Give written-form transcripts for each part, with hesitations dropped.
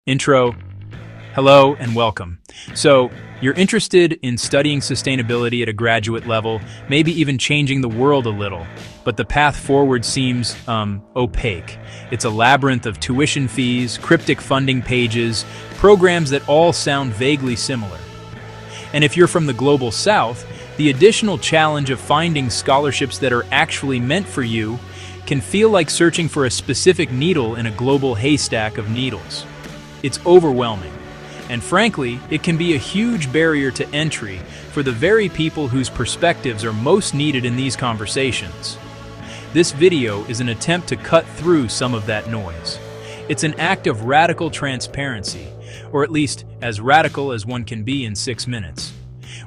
Intro. Hello and welcome. So, you're interested in studying sustainability at a graduate level, maybe even changing the world a little, but the path forward seems, opaque. It's a labyrinth of tuition fees, cryptic funding pages, programs that all sound vaguely similar. And if you're from the global south, the additional challenge of finding scholarships that are actually meant for you can feel like searching for a specific needle in a global haystack of needles. It's overwhelming, and frankly, it can be a huge barrier to entry for the very people whose perspectives are most needed in these conversations. This video is an attempt to cut through some of that noise. It's an act of radical transparency, or at least as radical as one can be in 6 minutes.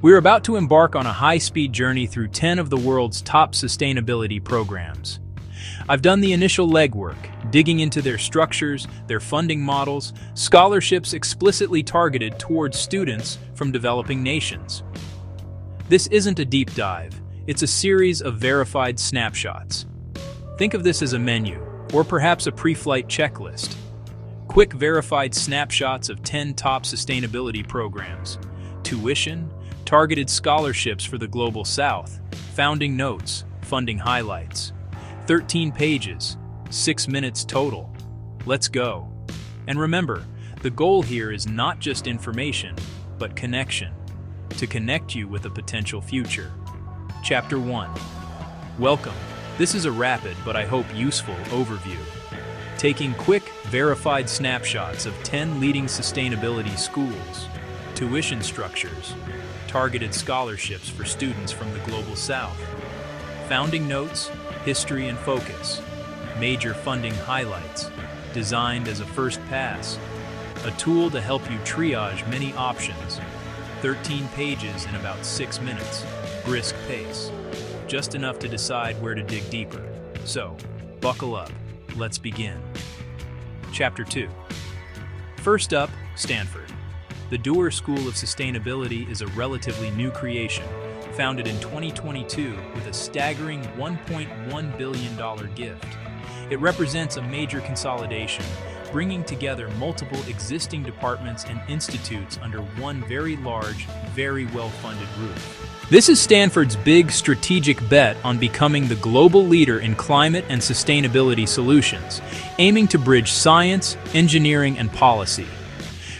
We're about to embark on a high-speed journey through 10 of the world's top sustainability programs. I've done the initial legwork, digging into their structures, their funding models, scholarships explicitly targeted towards students from developing nations. This isn't a deep dive, it's a series of verified snapshots. Think of this as a menu, or perhaps a pre-flight checklist. Quick verified snapshots of 10 top sustainability programs, tuition, targeted scholarships for the Global South, founding notes, funding highlights. 13 pages, 6 minutes total. Let's go. And remember, the goal here is not just information, but connection, to connect you with a potential future. Chapter 1. Welcome. This is a rapid, but I hope useful, overview. Taking quick, verified snapshots of 10 leading sustainability schools, tuition structures, targeted scholarships for students from the Global South, founding notes, history and focus, major funding highlights, designed as a first pass, a tool to help you triage many options, 13 pages in about 6 minutes, brisk pace, just enough to decide where to dig deeper. So, buckle up, let's begin. Chapter 2. First up, Stanford. The Doerr School of Sustainability is a relatively new creation, founded in 2022 with a staggering $1.1 billion gift. It represents a major consolidation, bringing together multiple existing departments and institutes under one very large, very well-funded roof. This is Stanford's big strategic bet on becoming the global leader in climate and sustainability solutions, aiming to bridge science, engineering, and policy.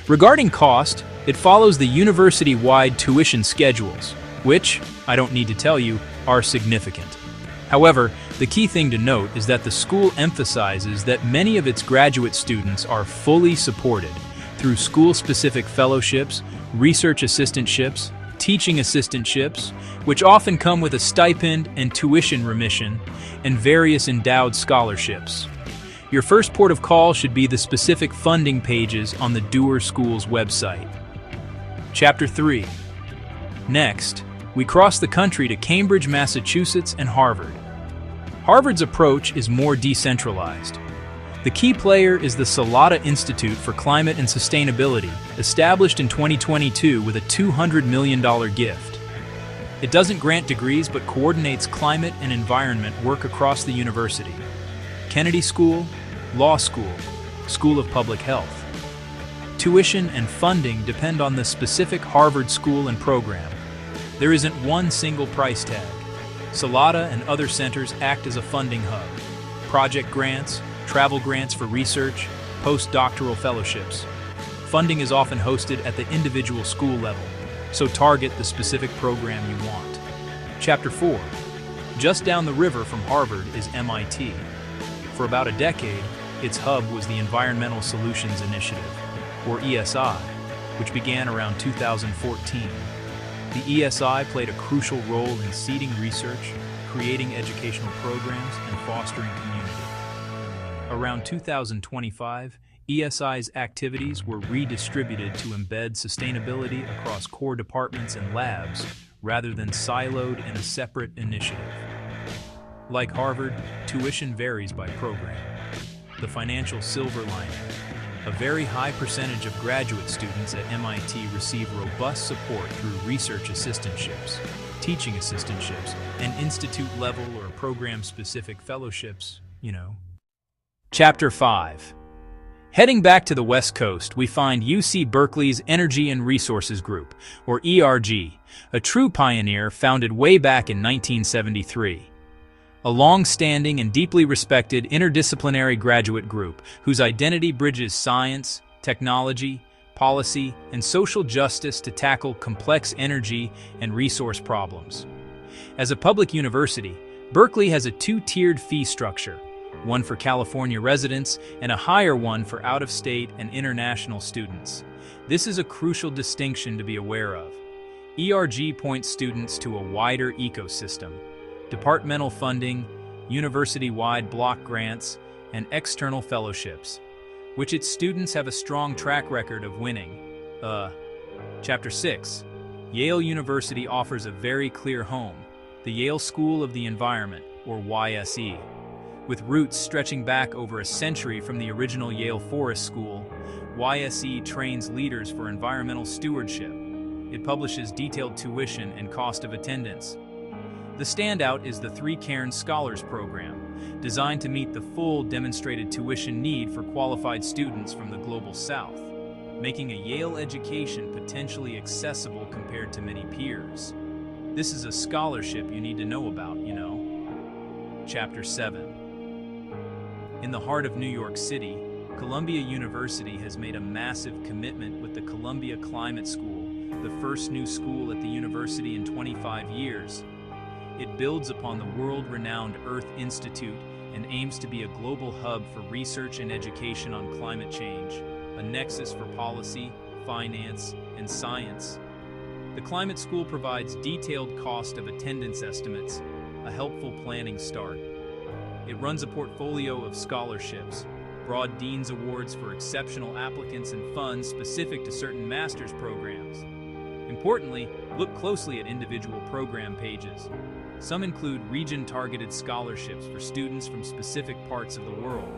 Regarding cost, it follows the university-wide tuition schedules, which, I don't need to tell you, are significant. However, the key thing to note is that the school emphasizes that many of its graduate students are fully supported through school-specific fellowships, research assistantships, teaching assistantships, which often come with a stipend and tuition remission, and various endowed scholarships. Your first port of call should be the specific funding pages on the Doerr School's website. Chapter 3. Next, we cross the country to Cambridge, Massachusetts, and Harvard. Harvard's approach is more decentralized. The key player is the Salata Institute for Climate and Sustainability, established in 2022 with a $200 million gift. It doesn't grant degrees but coordinates climate and environment work across the university. Kennedy School, Law School, School of Public Health. Tuition and funding depend on the specific Harvard school and program. There isn't one single price tag. Salata and other centers act as a funding hub. Project grants, travel grants for research, postdoctoral fellowships. Funding is often hosted at the individual school level, so target the specific program you want. Chapter 4. Just down the river from Harvard is MIT. For about a decade, its hub was the Environmental Solutions Initiative, or ESI, which began around 2014. The ESI played a crucial role in seeding research, creating educational programs, and fostering community. Around 2025, ESI's activities were redistributed to embed sustainability across core departments and labs, rather than siloed in a separate initiative. Like Harvard, tuition varies by program. The financial silver lining. A very high percentage of graduate students at MIT receive robust support through research assistantships, teaching assistantships, and institute-level or program-specific fellowships, Chapter 5. Heading back to the West Coast, we find UC Berkeley's Energy and Resources Group, or ERG, a true pioneer founded way back in 1973. A long-standing and deeply respected interdisciplinary graduate group whose identity bridges science, technology, policy, and social justice to tackle complex energy and resource problems. As a public university, Berkeley has a two-tiered fee structure, one for California residents and a higher one for out-of-state and international students. This is a crucial distinction to be aware of. ERG points students to a wider ecosystem: departmental funding, university-wide block grants, and external fellowships, which its students have a strong track record of winning. Chapter 6. Yale University offers a very clear home, the Yale School of the Environment, or YSE. With roots stretching back over a century from the original Yale Forest School, YSE trains leaders for environmental stewardship. It publishes detailed tuition and cost of attendance. The standout is the 3 Cairns Scholars Program, designed to meet the full demonstrated tuition need for qualified students from the Global South, making a Yale education potentially accessible compared to many peers. This is a scholarship you need to know about, you know. Chapter 7. In the heart of New York City, Columbia University has made a massive commitment with the Columbia Climate School, the first new school at the university in 25 years. It builds upon the world-renowned Earth Institute and aims to be a global hub for research and education on climate change, a nexus for policy, finance, and science. The Climate School provides detailed cost of attendance estimates, a helpful planning start. It runs a portfolio of scholarships, broad Dean's Awards for exceptional applicants, and funds specific to certain master's programs. Importantly, look closely at individual program pages. Some include region-targeted scholarships for students from specific parts of the world.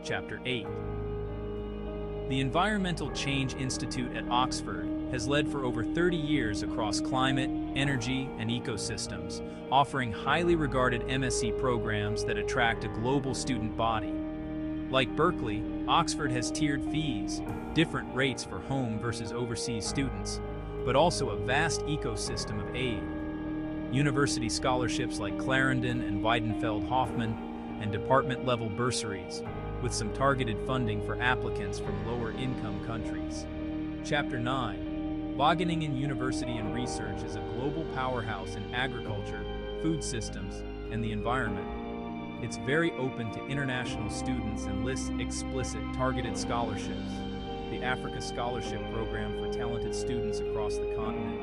Chapter 8. The Environmental Change Institute at Oxford has led for over 30 years across climate, energy, and ecosystems, offering highly regarded MSc programs that attract a global student body. Like Berkeley, Oxford has tiered fees, different rates for home versus overseas students, but also a vast ecosystem of aid. University scholarships like Clarendon and Weidenfeld-Hoffmann, and department-level bursaries, with some targeted funding for applicants from lower-income countries. Chapter 9. Wageningen University and Research is a global powerhouse in agriculture, food systems, and the environment. It's very open to international students and lists explicit targeted scholarships: the Africa Scholarship Program for talented students across the continent,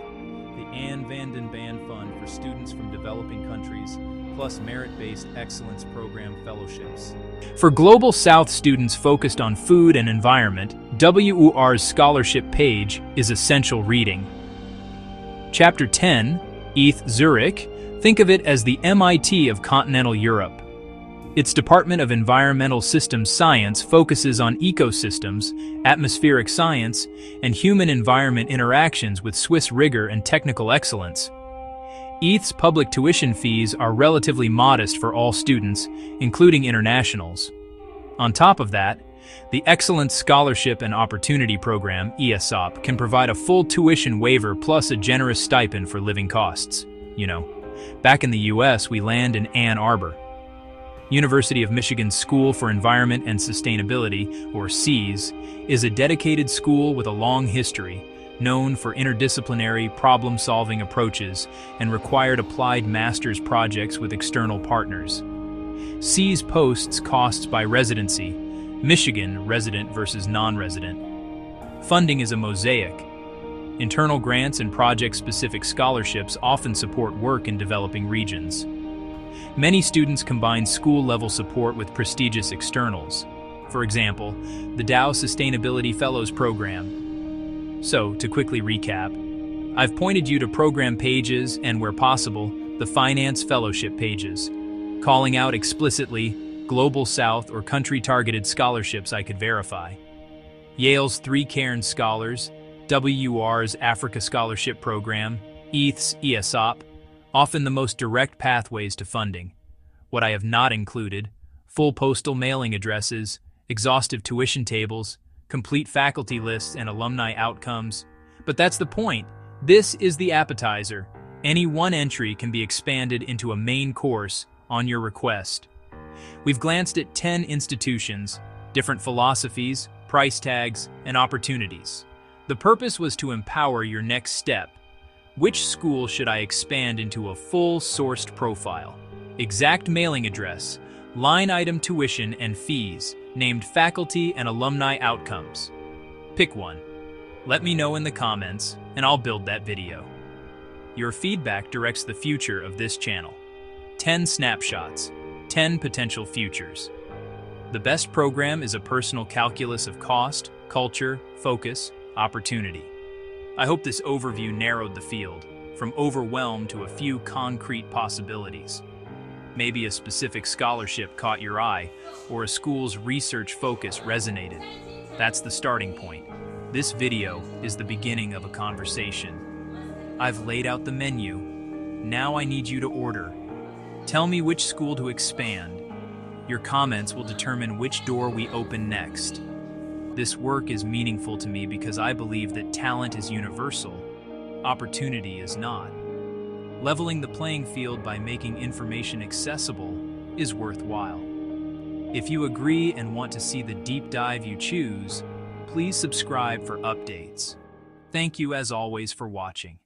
the Anne van den Ban Fund for students from developing countries, plus merit-based excellence program fellowships. For Global South students focused on food and environment, WUR's scholarship page is essential reading. Chapter 10, ETH Zurich, think of it as the MIT of continental Europe. Its Department of Environmental Systems Science focuses on ecosystems, atmospheric science, and human-environment interactions with Swiss rigor and technical excellence. ETH's public tuition fees are relatively modest for all students, including internationals. On top of that, the Excellence Scholarship and Opportunity Program, ESOP, can provide a full tuition waiver plus a generous stipend for living costs. You know, back in the US, we land in Ann Arbor. University of Michigan's School for Environment and Sustainability, or SEAS, is a dedicated school with a long history, known for interdisciplinary problem-solving approaches and required applied master's projects with external partners. SEAS posts costs by residency, Michigan resident versus non-resident. Funding is a mosaic. Internal grants and project-specific scholarships often support work in developing regions. Many students combine school-level support with prestigious externals. For example, the Dow Sustainability Fellows Program. So, to quickly recap, I've pointed you to program pages and, where possible, the Finance Fellowship pages, calling out explicitly Global South or country-targeted scholarships I could verify. Yale's 3 Cairns Scholars, WUR's Africa Scholarship Program, ETH's ESOP, often the most direct pathways to funding. What I have not included: full postal mailing addresses, exhaustive tuition tables, complete faculty lists, and alumni outcomes. But that's the point. This is the appetizer. Any one entry can be expanded into a main course on your request. We've glanced at 10 institutions, different philosophies, price tags, and opportunities. The purpose was to empower your next step. Which school should I expand into a full-sourced profile? Exact mailing address, line item tuition and fees, named faculty and alumni outcomes. Pick one. Let me know in the comments, and I'll build that video. Your feedback directs the future of this channel. 10 snapshots, 10 potential futures. The best program is a personal calculus of cost, culture, focus, opportunity. I hope this overview narrowed the field, from overwhelmed to a few concrete possibilities. Maybe a specific scholarship caught your eye, or a school's research focus resonated. That's the starting point. This video is the beginning of a conversation. I've laid out the menu. Now I need you to order. Tell me which school to expand. Your comments will determine which door we open next. This work is meaningful to me because I believe that talent is universal, opportunity is not. Leveling the playing field by making information accessible is worthwhile. If you agree and want to see the deep dive you choose, please subscribe for updates. Thank you as always for watching.